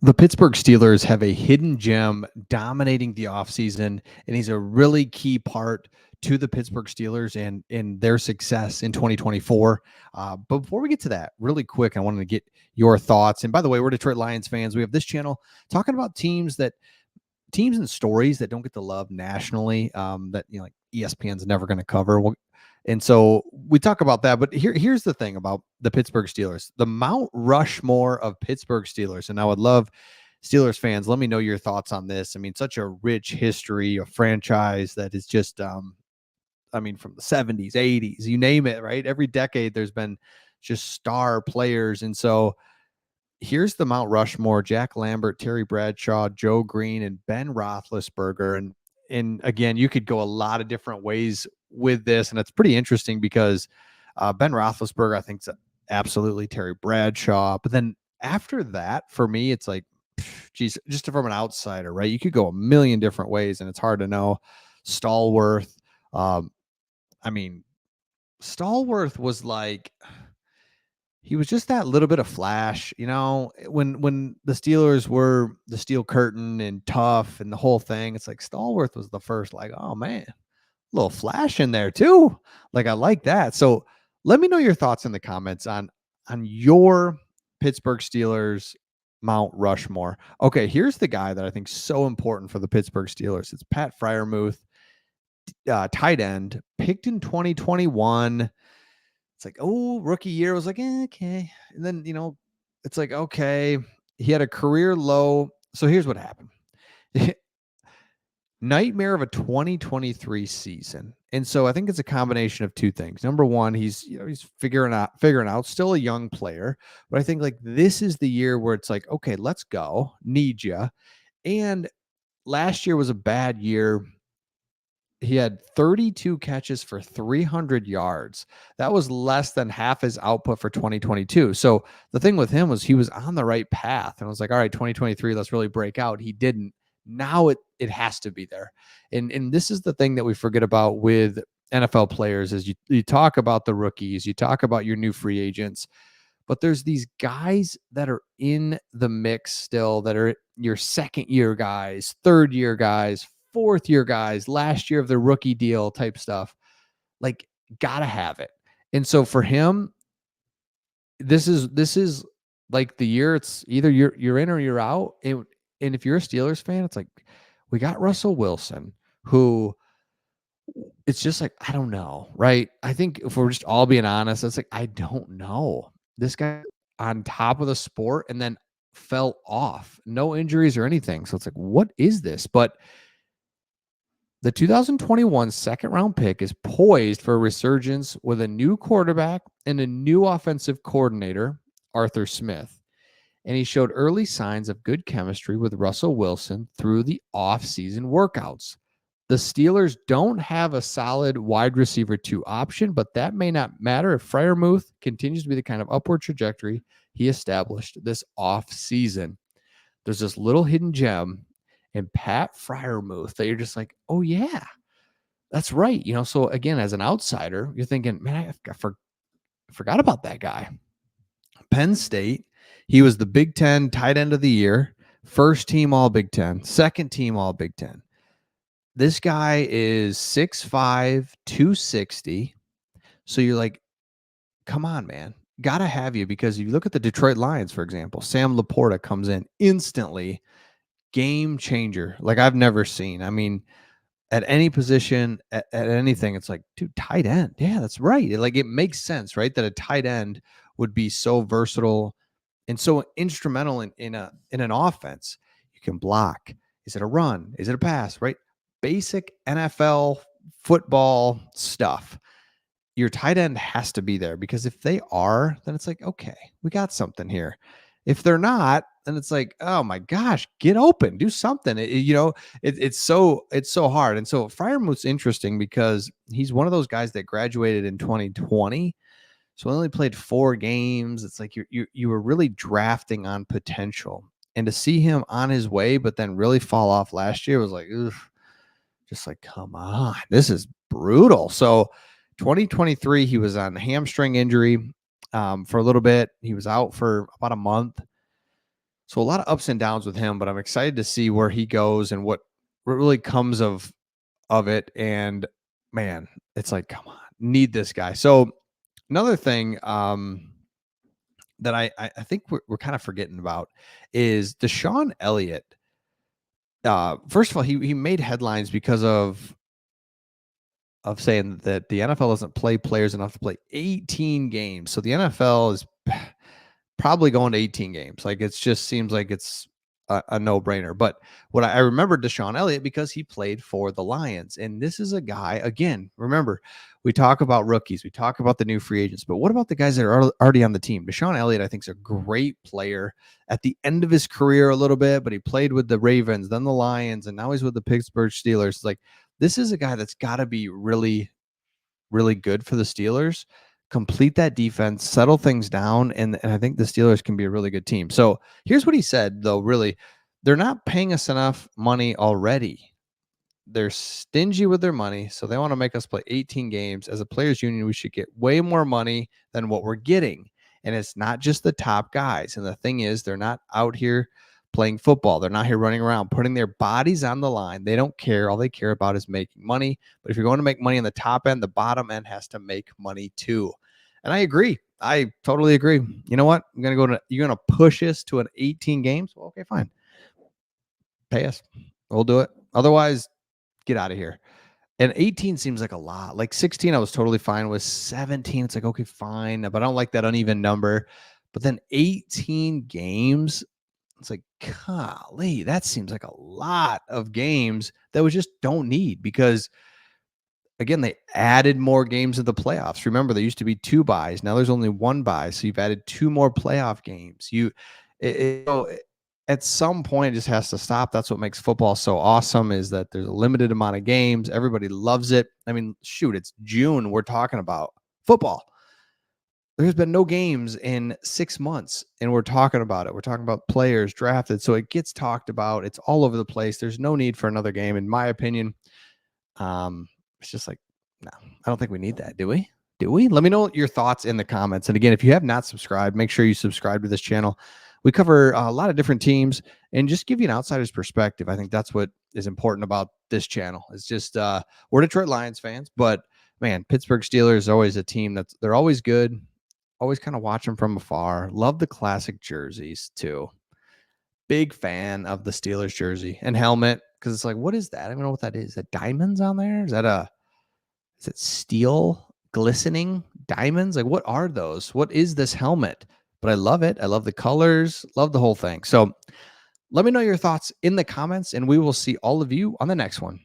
The Pittsburgh Steelers have a hidden gem dominating the offseason, and he's a really key part to the Pittsburgh Steelers and in their success in 2024. But before we get to that, really quick, I wanted to get your thoughts. And by the way, we're Detroit Lions fans. We have this channel talking about teams and stories that don't get the love nationally, that like ESPN's never going to cover. And so we talk about that. But here's the thing about the Pittsburgh Steelers, the Mount Rushmore of Pittsburgh Steelers. And I would love Steelers fans, let me know your thoughts on this. I mean, such a rich history, a franchise that is just, from the 70s, 80s, you name it, right? Every decade there's been just star players. And so here's the Mount Rushmore: Jack Lambert, Terry Bradshaw, Joe Green, and Ben Roethlisberger. And again, you could go a lot of different ways with this, and it's pretty interesting because Ben Roethlisberger, I think, is absolutely Terry Bradshaw. But then after that, for me, it's like, geez, just from an outsider, right? You could go a million different ways, and it's hard to know. Stallworth, Stallworth was like, he was just that little bit of flash, when the Steelers were the Steel Curtain and tough and the whole thing. It's like Stallworth was the first, like, oh man, a little flash in there too. Like, I like that. So let me know your thoughts in the comments on your Pittsburgh Steelers Mount Rushmore. Okay, here's the guy that I think is so important for the Pittsburgh Steelers. It's Pat Freiermuth, tight end, picked in 2021. It's like, oh, rookie year was like, okay. And then, it's like, okay, he had a career low. So here's what happened. Nightmare of a 2023 season. And so I think it's a combination of two things. Number one, he's figuring out, still a young player, but I think like this is the year where it's like, okay, let's go. Need you. And last year was a bad year. He had 32 catches for 300 yards. That was less than half his output for 2022. So the thing with him was he was on the right path. And I was like, all right, 2023, let's really break out. He didn't. Now it has to be there. And this is the thing that we forget about with NFL players is you talk about the rookies, you talk about your new free agents, but there's these guys that are in the mix still that are your second year guys, third year guys, fourth year guys, last year of the rookie deal type stuff. Like, gotta have it. And so for him, this is like the year. It's either you're in or you're out. And if you're a Steelers fan, it's like, we got Russell Wilson, who it's just like, I don't know, right? I think if we're just all being honest, it's like, I don't know. This guy on top of the sport and then fell off, no injuries or anything. So it's like, what is this? But the 2021 second round pick is poised for a resurgence with a new quarterback and a new offensive coordinator, Arthur Smith. And he showed early signs of good chemistry with Russell Wilson through the offseason workouts. The Steelers don't have a solid wide receiver 2 option, but that may not matter if Freiermuth continues to be the kind of upward trajectory he established this offseason. There's this little hidden gem in Pat Freiermuth that you're just like, oh yeah, that's right. So again, as an outsider, you're thinking, man, I forgot about that guy. Penn State, he was the Big Ten tight end of the year, first team all Big Ten, second team all Big Ten. This guy is 6'5", 260. So you're like, come on, man. Gotta have you, because you look at the Detroit Lions, for example. Sam Laporta comes in instantly, game changer like I've never seen. I mean, at any position, at anything, it's like, dude, tight end. Yeah, that's right. It makes sense, right? That a tight end would be so versatile and so instrumental in an offense. You can block. Is it a run? Is it a pass? Right? Basic NFL football stuff. Your tight end has to be there, because if they are, then it's like, okay, we got something here. If they're not, then it's like, oh my gosh, get open, do something. It's so hard. And so Freiermuth's interesting because he's one of those guys that graduated in 2020. So only played 4 games. It's like you were really drafting on potential. And to see him on his way, but then really fall off last year was like, ugh, just like, come on, this is brutal. So 2023, he was on hamstring injury for a little bit. He was out for about a month. So a lot of ups and downs with him, but I'm excited to see where he goes and what really comes of it. And man, it's like, come on, need this guy. So another thing that I think we're kind of forgetting about is DeShawn Elliott. First of all, he made headlines because of saying that the NFL doesn't play players enough to play 18 games. So the NFL is probably going to 18 games. Like, it just seems like it's a no-brainer. But what I remember DeShawn Elliott because he played for the Lions. And this is a guy, again, remember, we talk about rookies, we talk about the new free agents, but what about the guys that are already on the team? DeShawn Elliott, I think, is a great player at the end of his career a little bit, but he played with the Ravens, then the Lions, and now he's with the Pittsburgh Steelers. It's like, this is a guy that's got to be really, really good for the Steelers. Complete that defense, settle things down, and I think the Steelers can be a really good team. So here's what he said, though, really. They're not paying us enough money already. They're stingy with their money, so they want to make us play 18 games. As a players union, we should get way more money than what we're getting. And it's not just the top guys. And the thing is, they're not out here playing football. They're not here running around, putting their bodies on the line. They don't care. All they care about is making money. But if you're going to make money on the top end, the bottom end has to make money too. And I agree. I totally agree. You know what? You're going to push us to an 18 games. Well, okay, fine. Pay us. We'll do it. Otherwise, get out of here. And 18 seems like a lot. Like 16, I was totally fine with. 17, it's like, okay, fine. But I don't like that uneven number. But then 18 games, it's like, golly, that seems like a lot of games that we just don't need because, again, they added more games in the playoffs. Remember, there used to be 2 buys. Now there's only 1 buy. So you've added 2 more playoff games. At some point, it just has to stop. That's what makes football so awesome, is that there's a limited amount of games. Everybody loves it. I mean, shoot, it's June. We're talking about football. There's been no games in 6 months, and we're talking about it. We're talking about players drafted. So it gets talked about. It's all over the place. There's no need for another game, in my opinion. It's just like, no, I don't think we need that. Do we? Do we? Let me know your thoughts in the comments. And again, if you have not subscribed, make sure you subscribe to this channel. We cover a lot of different teams and just give you an outsider's perspective. I think that's what is important about this channel. It's just, we're Detroit Lions fans, but man, Pittsburgh Steelers is always a team they're always good. Always kind of watch them from afar. Love the classic jerseys too. Big fan of the Steelers jersey and helmet, because it's like, what is that? I don't know what that is. Is that diamonds on there? Is it steel glistening diamonds? Like, what are those? What is this helmet? But I love it. I love the colors, love the whole thing. So let me know your thoughts in the comments, and we will see all of you on the next one.